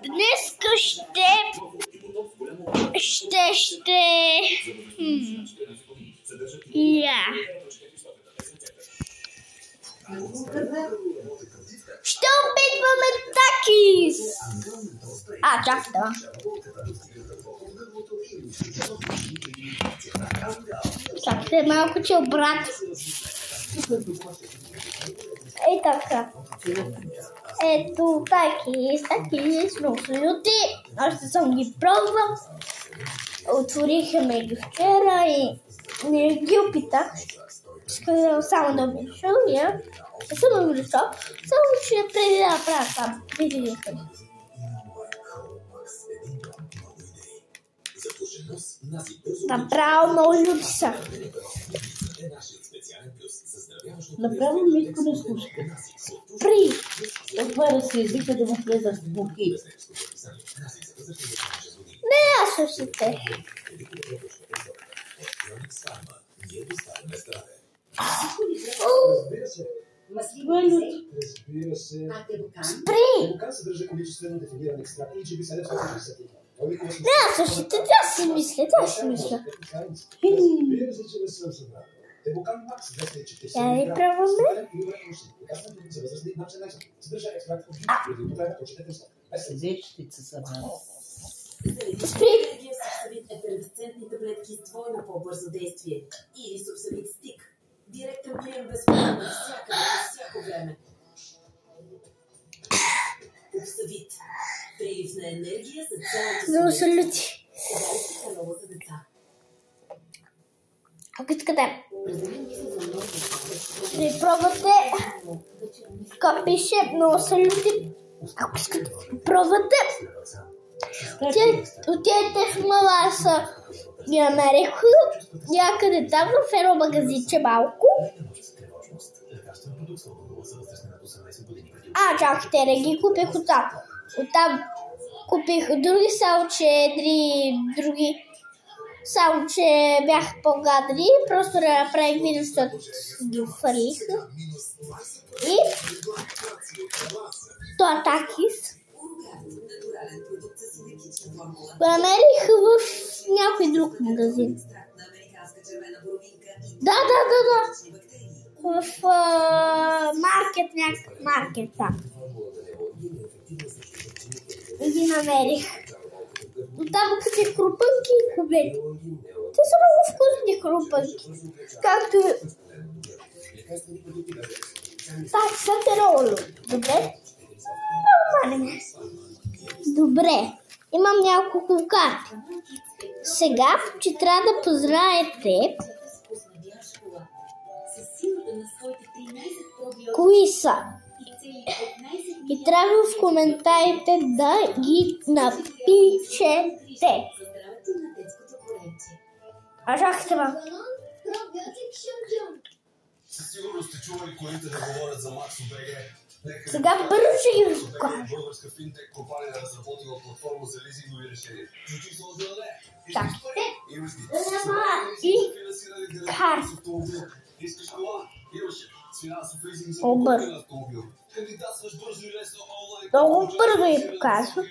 Днес ще опитваме такис. Чакай това. Чакайте малко, че обратно. Ей така. Ето такис, много салюти. Още съм ги пробвал. Отворихме ги вчера и не ги опитах. Искам само да обича. Не съм обичал, само че преди да направя там. Видите ли? Направо много люби са. Направо Митко не слуша. Спри! Отваря си езика да му влезат в бухи. Не слушайте. Спри! Не слушайте, тя си мисля. Я ви пробваме. Вечетица са много. Спри! Ефервесцентни таблетки с двойно по-бързо действие или субсавит стик. Директен прием безплатно всякъде, всяко време. Субсавит. Прилив на енергия за цялото Много салюти. ново за деца. Ако искате да пробвате, така пише много салюти. Ако искате да пробвате, отидете в Маласа. Я намерих някъде там в едно магазинче малко. Чакайте, не ги купих оттам. Оттам купих други, само че само че бяха по-гадни. Просто да направих видео, защото ги фалих. И това такис го намерих в някой друг магазин. Да. В някакъв маркет там. И ги намерих. Оттам купих крупънки и хубави. Те са много вкусни крупънки. Както са тероло. Добре? Добре. Имам няколко карти. Сега, че трябва да познаете кои са. И трябва в коментарите да ги напишете. Чакайте малко. Със сигурност сте чували колите да говорят за Максо БГ. Сега бързо ще ги разкажа. Българска финтек компания разработила платформа за лизингови решения. Чакайте. И карта. Искаш кола? Имаше. С финансов лизинг за купуване на автомобил. Кандидатстваш бързо и лесно онлайн. Много бързо ви показва.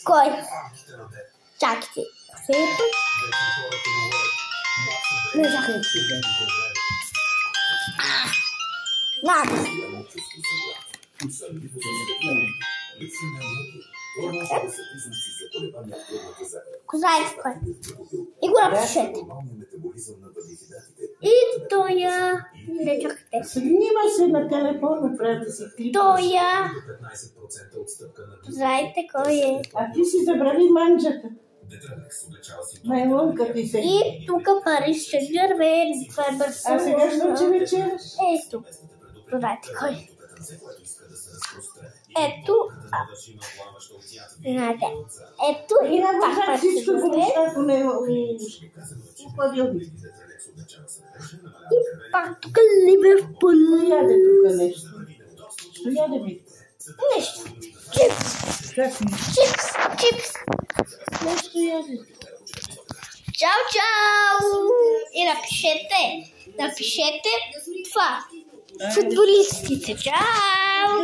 Кой? Чакайте. Не захлепи. Надо. Знаете кой? И го напишете. И тоя... Не чакайте. Снимай се на телефона, прави да си клипаш. Тоя... Знаете кой е. А ти си забрави манджата. Майлонка ти се. И тук пари ще гърве. Това е бързо. А сега ще вечераш? Ето. Знаете кой. Ето. Знаете. Ето и пак пари ще гърве. И пак тук Ливерпул. Яде тук нещо. Що яде ми? Нещо. Чипс. Нещо яде. Чао! И напишете това. Футболистите. Чао!